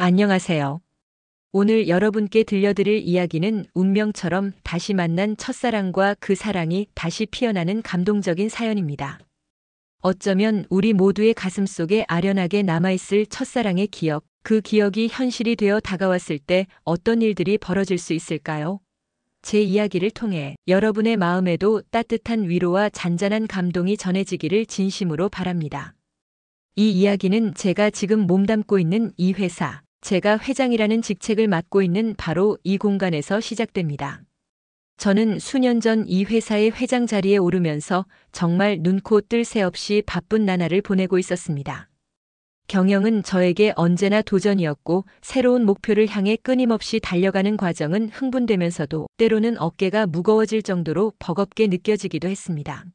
안녕하세요. 오늘 여러분께 들려드릴 이야기는 운명처럼 다시 만난 첫사랑과 그 사랑이 다시 피어나는 감동적인 사연입니다. 어쩌면 우리 모두의 가슴속에 아련하게 남아있을 첫사랑의 기억, 그 기억이 현실이 되어 다가왔을 때 어떤 일들이 벌어질 수 있을까요? 제 이야기를 통해 여러분의 마음에도 따뜻한 위로와 잔잔한 감동이 전해지기를 진심으로 바랍니다. 이 이야기는 제가 지금 몸담고 있는 이 회사, 제가 회장이라는 직책을 맡고 있는 바로 이 공간에서 시작됩니다. 저는 수년 전 이 회사의 회장 자리에 오르면서 정말 눈코 뜰 새 없이 바쁜 나날을 보내고 있었습니다. 경영은 저에게 언제나 도전이었고 새로운 목표를 향해 끊임없이 달려가는 과정은 흥분되면서도 때로는 어깨가 무거워질 정도로 버겁게 느껴지기도 했습니다.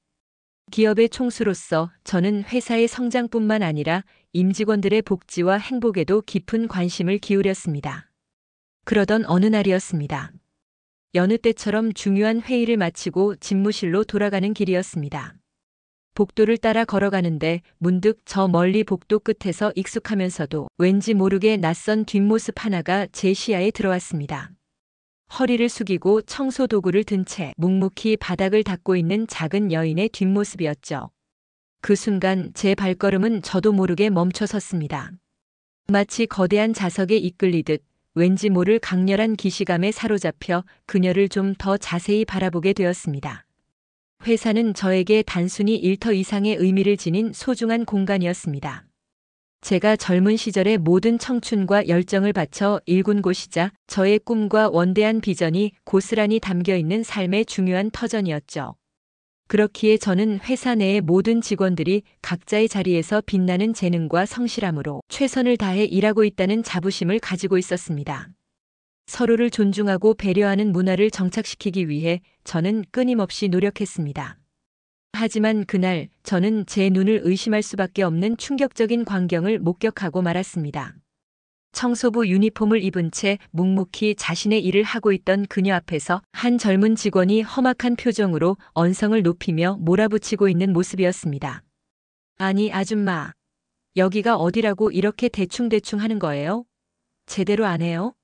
기업의 총수로서 저는 회사의 성장뿐만 아니라 임직원들의 복지와 행복에도 깊은 관심을 기울였습니다. 그러던 어느 날이었습니다. 여느 때처럼 중요한 회의를 마치고 집무실로 돌아가는 길이었습니다. 복도를 따라 걸어가는데 문득 저 멀리 복도 끝에서 익숙하면서도 왠지 모르게 낯선 뒷모습 하나가 제 시야에 들어왔습니다. 허리를 숙이고 청소 도구를 든 채 묵묵히 바닥을 닦고 있는 작은 여인의 뒷모습이었죠. 그 순간 제 발걸음은 저도 모르게 멈춰섰습니다. 마치 거대한 자석에 이끌리듯 왠지 모를 강렬한 기시감에 사로잡혀 그녀를 좀 더 자세히 바라보게 되었습니다. 회사는 저에게 단순히 일터 이상의 의미를 지닌 소중한 공간이었습니다. 제가 젊은 시절의 모든 청춘과 열정을 바쳐 일군 곳이자 저의 꿈과 원대한 비전이 고스란히 담겨 있는 삶의 중요한 터전이었죠. 그렇기에 저는 회사 내의 모든 직원들이 각자의 자리에서 빛나는 재능과 성실함으로 최선을 다해 일하고 있다는 자부심을 가지고 있었습니다. 서로를 존중하고 배려하는 문화를 정착시키기 위해 저는 끊임없이 노력했습니다. 하지만 그날 저는 제 눈을 의심할 수밖에 없는 충격적인 광경을 목격하고 말았습니다. 청소부 유니폼을 입은 채 묵묵히 자신의 일을 하고 있던 그녀 앞에서 한 젊은 직원이 험악한 표정으로 언성을 높이며 몰아붙이고 있는 모습이었습니다. 아니, 아줌마. 여기가 어디라고 이렇게 대충대충 하는 거예요? 제대로 안 해요?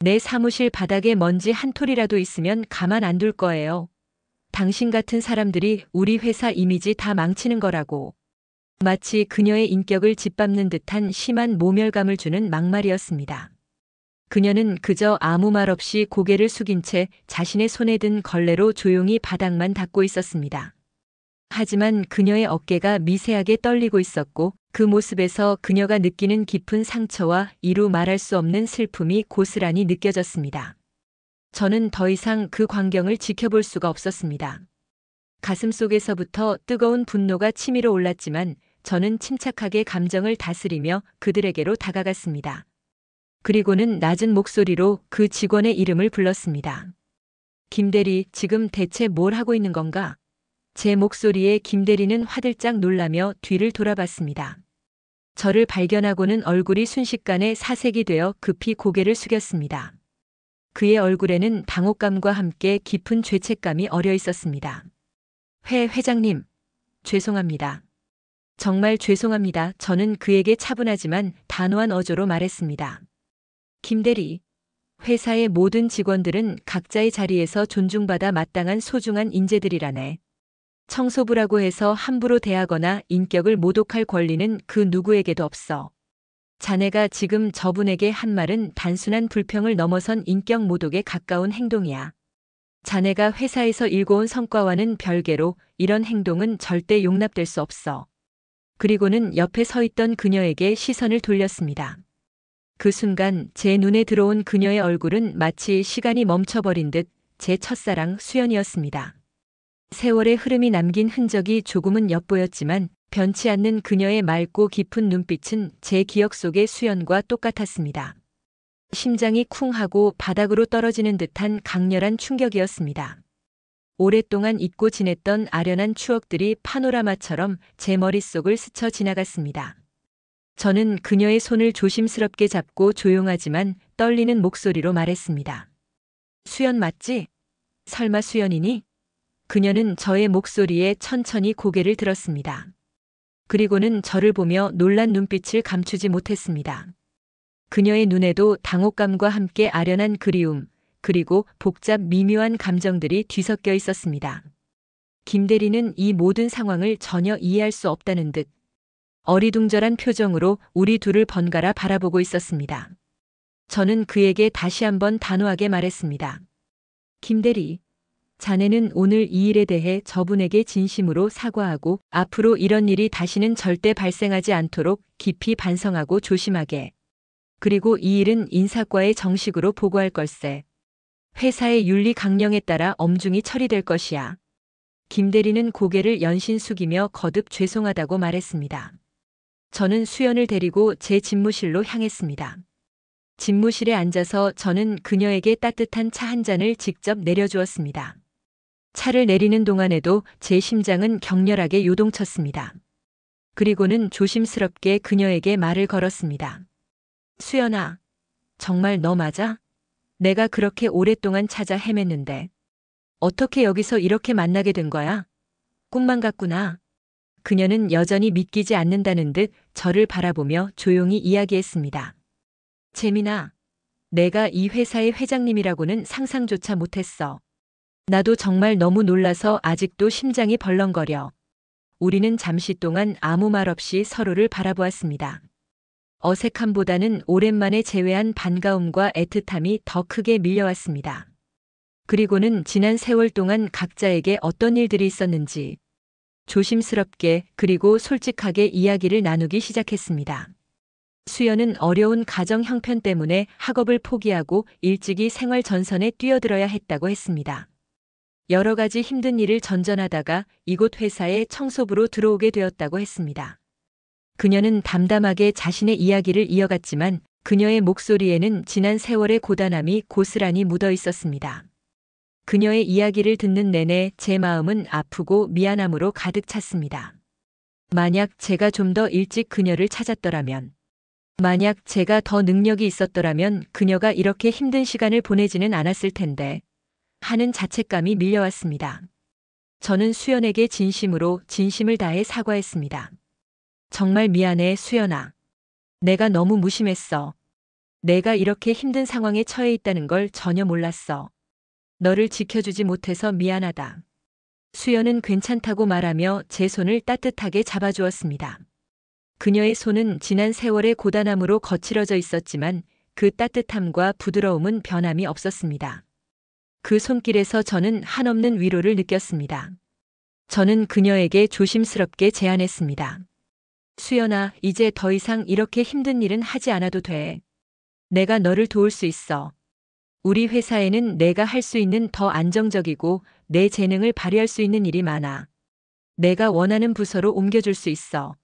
내 사무실 바닥에 먼지 한 톨이라도 있으면 가만 안 둘 거예요. 당신 같은 사람들이 우리 회사 이미지 다 망치는 거라고. 마치 그녀의 인격을 짓밟는 듯한 심한 모멸감을 주는 막말이었습니다. 그녀는 그저 아무 말 없이 고개를 숙인 채 자신의 손에 든 걸레로 조용히 바닥만 닦고 있었습니다. 하지만 그녀의 어깨가 미세하게 떨리고 있었고 그 모습에서 그녀가 느끼는 깊은 상처와 이루 말할 수 없는 슬픔이 고스란히 느껴졌습니다. 저는 더 이상 그 광경을 지켜볼 수가 없었습니다. 가슴속에서부터 뜨거운 분노가 치밀어 올랐지만 저는 침착하게 감정을 다스리며 그들에게로 다가갔습니다. 그리고는 낮은 목소리로 그 직원의 이름을 불렀습니다. 김대리, 지금 대체 뭘 하고 있는 건가? 제 목소리에 김대리는 화들짝 놀라며 뒤를 돌아봤습니다. 저를 발견하고는 얼굴이 순식간에 사색이 되어 급히 고개를 숙였습니다. 그의 얼굴에는 당혹감과 함께 깊은 죄책감이 어려 있었습니다. 회장님, 죄송합니다. 정말 죄송합니다. 저는 그에게 차분하지만 단호한 어조로 말했습니다. 김대리, 회사의 모든 직원들은 각자의 자리에서 존중받아 마땅한 소중한 인재들이라네. 청소부라고 해서 함부로 대하거나 인격을 모독할 권리는 그 누구에게도 없어. 자네가 지금 저분에게 한 말은 단순한 불평을 넘어선 인격 모독에 가까운 행동이야. 자네가 회사에서 일궈온 성과와는 별개로 이런 행동은 절대 용납될 수 없어. 그리고는 옆에 서 있던 그녀에게 시선을 돌렸습니다. 그 순간 제 눈에 들어온 그녀의 얼굴은 마치 시간이 멈춰버린 듯 제 첫사랑 수연이었습니다. 세월의 흐름이 남긴 흔적이 조금은 엿보였지만 변치 않는 그녀의 맑고 깊은 눈빛은 제 기억 속의 수연과 똑같았습니다. 심장이 쿵 하고 바닥으로 떨어지는 듯한 강렬한 충격이었습니다. 오랫동안 잊고 지냈던 아련한 추억들이 파노라마처럼 제 머릿속을 스쳐 지나갔습니다. 저는 그녀의 손을 조심스럽게 잡고 조용하지만 떨리는 목소리로 말했습니다. 수연 맞지? 설마 수연이니? 그녀는 저의 목소리에 천천히 고개를 들었습니다. 그리고는 저를 보며 놀란 눈빛을 감추지 못했습니다. 그녀의 눈에도 당혹감과 함께 아련한 그리움, 그리고 복잡 미묘한 감정들이 뒤섞여 있었습니다. 김 대리는 이 모든 상황을 전혀 이해할 수 없다는 듯 어리둥절한 표정으로 우리 둘을 번갈아 바라보고 있었습니다. 저는 그에게 다시 한번 단호하게 말했습니다. 김 대리, 자네는 오늘 이 일에 대해 저분에게 진심으로 사과하고 앞으로 이런 일이 다시는 절대 발생하지 않도록 깊이 반성하고 조심하게. 그리고 이 일은 인사과에 정식으로 보고할 걸세. 회사의 윤리 강령에 따라 엄중히 처리될 것이야. 김 대리는 고개를 연신 숙이며 거듭 죄송하다고 말했습니다. 저는 수연을 데리고 제 집무실로 향했습니다. 집무실에 앉아서 저는 그녀에게 따뜻한 차 한 잔을 직접 내려주었습니다. 차를 내리는 동안에도 제 심장은 격렬하게 요동쳤습니다. 그리고는 조심스럽게 그녀에게 말을 걸었습니다. 수연아, 정말 너 맞아? 내가 그렇게 오랫동안 찾아 헤맸는데 어떻게 여기서 이렇게 만나게 된 거야? 꿈만 같구나. 그녀는 여전히 믿기지 않는다는 듯 저를 바라보며 조용히 이야기했습니다. 재민아, 내가 이 회사의 회장님이라고는 상상조차 못했어. 나도 정말 너무 놀라서 아직도 심장이 벌렁거려. 우리는 잠시 동안 아무 말 없이 서로를 바라보았습니다. 어색함보다는 오랜만에 재회한 반가움과 애틋함이 더 크게 밀려왔습니다. 그리고는 지난 세월 동안 각자에게 어떤 일들이 있었는지 조심스럽게 그리고 솔직하게 이야기를 나누기 시작했습니다. 수연은 어려운 가정 형편 때문에 학업을 포기하고 일찍이 생활 전선에 뛰어들어야 했다고 했습니다. 여러 가지 힘든 일을 전전하다가 이곳 회사에 청소부로 들어오게 되었다고 했습니다. 그녀는 담담하게 자신의 이야기를 이어갔지만 그녀의 목소리에는 지난 세월의 고단함이 고스란히 묻어 있었습니다. 그녀의 이야기를 듣는 내내 제 마음은 아프고 미안함으로 가득 찼습니다. 만약 제가 좀 더 일찍 그녀를 찾았더라면, 만약 제가 더 능력이 있었더라면 그녀가 이렇게 힘든 시간을 보내지는 않았을 텐데 하는 자책감이 밀려왔습니다. 저는 수연에게 진심으로 진심을 다해 사과했습니다. 정말 미안해, 수연아. 내가 너무 무심했어. 내가 이렇게 힘든 상황에 처해 있다는 걸 전혀 몰랐어. 너를 지켜주지 못해서 미안하다. 수연은 괜찮다고 말하며 제 손을 따뜻하게 잡아주었습니다. 그녀의 손은 지난 세월의 고단함으로 거칠어져 있었지만 그 따뜻함과 부드러움은 변함이 없었습니다. 그 손길에서 저는 한없는 위로를 느꼈습니다. 저는 그녀에게 조심스럽게 제안했습니다. 수연아, 이제 더 이상 이렇게 힘든 일은 하지 않아도 돼. 내가 너를 도울 수 있어. 우리 회사에는 내가 할 수 있는 더 안정적이고 내 재능을 발휘할 수 있는 일이 많아. 내가 원하는 부서로 옮겨줄 수 있어.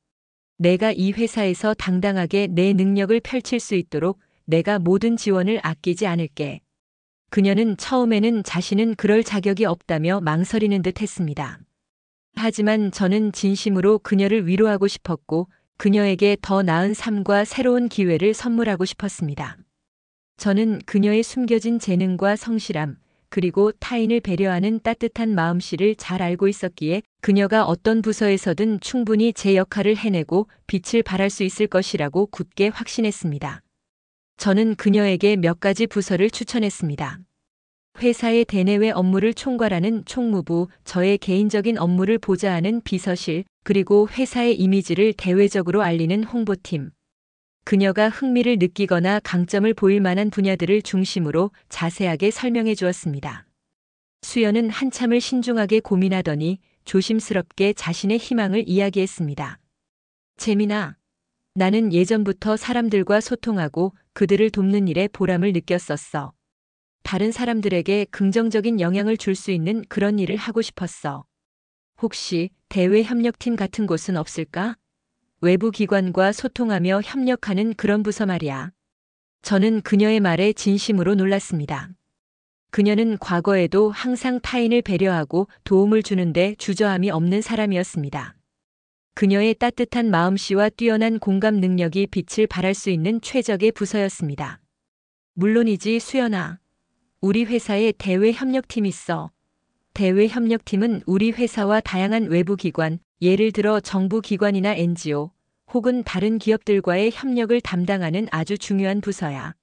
내가 이 회사에서 당당하게 내 능력을 펼칠 수 있도록 내가 모든 지원을 아끼지 않을게. 그녀는 처음에는 자신은 그럴 자격이 없다며 망설이는 듯 했습니다. 하지만 저는 진심으로 그녀를 위로하고 싶었고 그녀에게 더 나은 삶과 새로운 기회를 선물하고 싶었습니다. 저는 그녀의 숨겨진 재능과 성실함, 그리고 타인을 배려하는 따뜻한 마음씨를 잘 알고 있었기에 그녀가 어떤 부서에서든 충분히 제 역할을 해내고 빛을 발할 수 있을 것이라고 굳게 확신했습니다. 저는 그녀에게 몇 가지 부서를 추천했습니다. 회사의 대내외 업무를 총괄하는 총무부, 저의 개인적인 업무를 보좌하는 비서실, 그리고 회사의 이미지를 대외적으로 알리는 홍보팀. 그녀가 흥미를 느끼거나 강점을 보일 만한 분야들을 중심으로 자세하게 설명해 주었습니다. 수연은 한참을 신중하게 고민하더니 조심스럽게 자신의 희망을 이야기했습니다. 재민아, 나는 예전부터 사람들과 소통하고 그들을 돕는 일에 보람을 느꼈었어. 다른 사람들에게 긍정적인 영향을 줄 수 있는 그런 일을 하고 싶었어. 혹시 대외협력팀 같은 곳은 없을까? 외부 기관과 소통하며 협력하는 그런 부서 말이야. 저는 그녀의 말에 진심으로 놀랐습니다. 그녀는 과거에도 항상 타인을 배려하고 도움을 주는데 주저함이 없는 사람이었습니다. 그녀의 따뜻한 마음씨와 뛰어난 공감 능력이 빛을 발할 수 있는 최적의 부서였습니다. 물론이지, 수연아. 우리 회사에 대외협력팀이 있어. 대외협력팀은 우리 회사와 다양한 외부 기관, 예를 들어 정부 기관이나 NGO, 혹은 다른 기업들과의 협력을 담당하는 아주 중요한 부서야.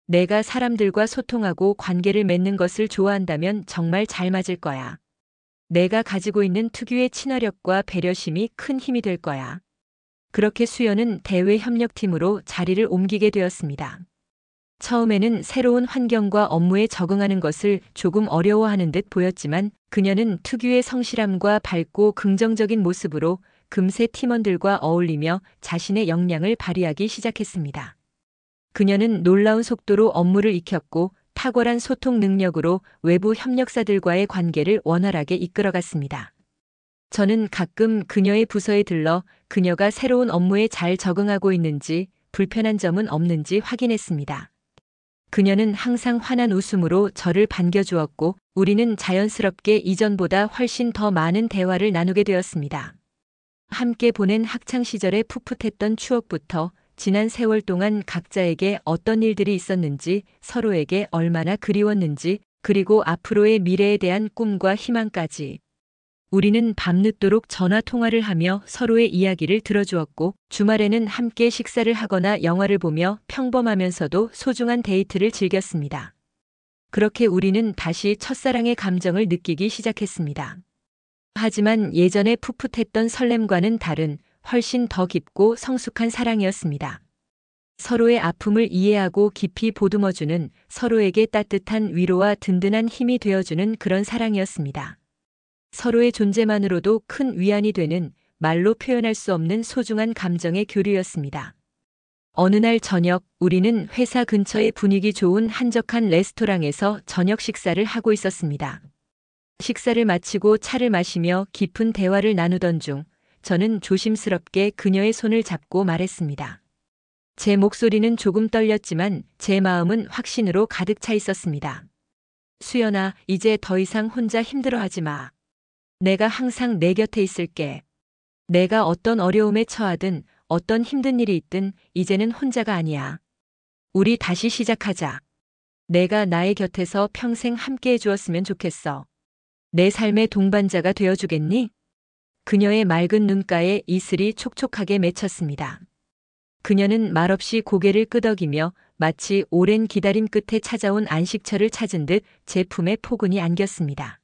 내가 사람들과 소통하고 관계를 맺는 것을 좋아한다면 정말 잘 맞을 거야. 내가 가지고 있는 특유의 친화력과 배려심이 큰 힘이 될 거야. 그렇게 수연은 대외협력팀으로 자리를 옮기게 되었습니다. 처음에는 새로운 환경과 업무에 적응하는 것을 조금 어려워하는 듯 보였지만 그녀는 특유의 성실함과 밝고 긍정적인 모습으로 금세 팀원들과 어울리며 자신의 역량을 발휘하기 시작했습니다. 그녀는 놀라운 속도로 업무를 익혔고 탁월한 소통 능력으로 외부 협력사들과의 관계를 원활하게 이끌어갔습니다. 저는 가끔 그녀의 부서에 들러 그녀가 새로운 업무에 잘 적응하고 있는지 불편한 점은 없는지 확인했습니다. 그녀는 항상 환한 웃음으로 저를 반겨주었고 우리는 자연스럽게 이전보다 훨씬 더 많은 대화를 나누게 되었습니다. 함께 보낸 학창 시절의 풋풋했던 추억부터 지난 세월 동안 각자에게 어떤 일들이 있었는지, 서로에게 얼마나 그리웠는지, 그리고 앞으로의 미래에 대한 꿈과 희망까지. 우리는 밤늦도록 전화 통화를 하며 서로의 이야기를 들어주었고 주말에는 함께 식사를 하거나 영화를 보며 평범하면서도 소중한 데이트를 즐겼습니다. 그렇게 우리는 다시 첫사랑의 감정을 느끼기 시작했습니다. 하지만 예전의 풋풋했던 설렘과는 다른 훨씬 더 깊고 성숙한 사랑이었습니다. 서로의 아픔을 이해하고 깊이 보듬어주는, 서로에게 따뜻한 위로와 든든한 힘이 되어주는 그런 사랑이었습니다. 서로의 존재만으로도 큰 위안이 되는, 말로 표현할 수 없는 소중한 감정의 교류였습니다. 어느 날 저녁 우리는 회사 근처의 분위기 좋은 한적한 레스토랑에서 저녁 식사를 하고 있었습니다. 식사를 마치고 차를 마시며 깊은 대화를 나누던 중 저는 조심스럽게 그녀의 손을 잡고 말했습니다. 제 목소리는 조금 떨렸지만 제 마음은 확신으로 가득 차 있었습니다. 수연아, 이제 더 이상 혼자 힘들어하지 마. 내가 항상 내 곁에 있을게. 내가 어떤 어려움에 처하든 어떤 힘든 일이 있든 이제는 혼자가 아니야. 우리 다시 시작하자. 내가 나의 곁에서 평생 함께 해주었으면 좋겠어. 내 삶의 동반자가 되어주겠니? 그녀의 맑은 눈가에 이슬이 촉촉하게 맺혔습니다. 그녀는 말없이 고개를 끄덕이며 마치 오랜 기다림 끝에 찾아온 안식처를 찾은 듯 제 품에 포근히 안겼습니다.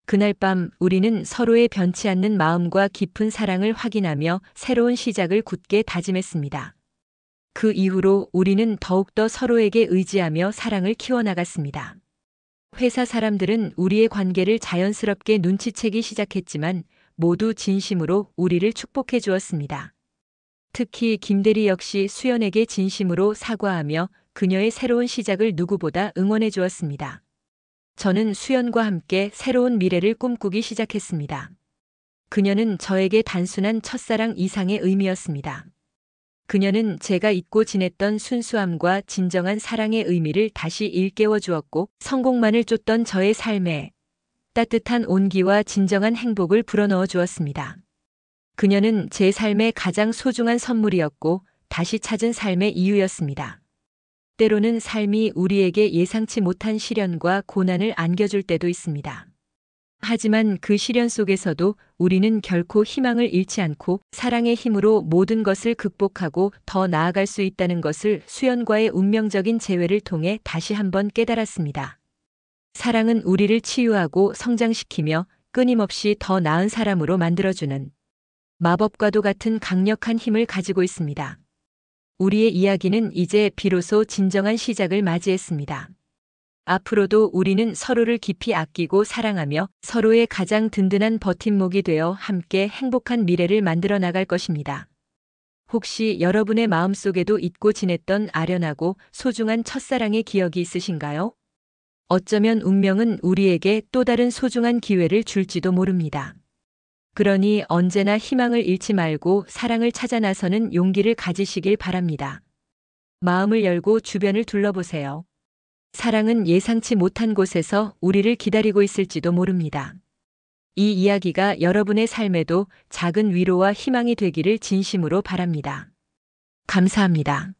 그날 밤 우리는 서로의 변치 않는 마음과 깊은 사랑을 확인하며 새로운 시작을 굳게 다짐했습니다. 그 이후로 우리는 더욱더 서로에게 의지하며 사랑을 키워나갔습니다. 회사 사람들은 우리의 관계를 자연스럽게 눈치채기 시작했지만 모두 진심으로 우리를 축복해 주었습니다. 특히 김대리 역시 수연에게 진심으로 사과하며 그녀의 새로운 시작을 누구보다 응원해 주었습니다. 저는 수연과 함께 새로운 미래를 꿈꾸기 시작했습니다. 그녀는 저에게 단순한 첫사랑 이상의 의미였습니다. 그녀는 제가 잊고 지냈던 순수함과 진정한 사랑의 의미를 다시 일깨워 주었고 성공만을 쫓던 저의 삶에 따뜻한 온기와 진정한 행복을 불어넣어 주었습니다. 그녀는 제 삶의 가장 소중한 선물이었고 다시 찾은 삶의 이유였습니다. 때로는 삶이 우리에게 예상치 못한 시련과 고난을 안겨줄 때도 있습니다. 하지만 그 시련 속에서도 우리는 결코 희망을 잃지 않고 사랑의 힘으로 모든 것을 극복하고 더 나아갈 수 있다는 것을 수연과의 운명적인 재회를 통해 다시 한번 깨달았습니다. 사랑은 우리를 치유하고 성장시키며 끊임없이 더 나은 사람으로 만들어주는 마법과도 같은 강력한 힘을 가지고 있습니다. 우리의 이야기는 이제 비로소 진정한 시작을 맞이했습니다. 앞으로도 우리는 서로를 깊이 아끼고 사랑하며 서로의 가장 든든한 버팀목이 되어 함께 행복한 미래를 만들어 나갈 것입니다. 혹시 여러분의 마음속에도 잊고 지냈던 아련하고 소중한 첫사랑의 기억이 있으신가요? 어쩌면 운명은 우리에게 또 다른 소중한 기회를 줄지도 모릅니다. 그러니 언제나 희망을 잃지 말고 사랑을 찾아 나서는 용기를 가지시길 바랍니다. 마음을 열고 주변을 둘러보세요. 사랑은 예상치 못한 곳에서 우리를 기다리고 있을지도 모릅니다. 이 이야기가 여러분의 삶에도 작은 위로와 희망이 되기를 진심으로 바랍니다. 감사합니다.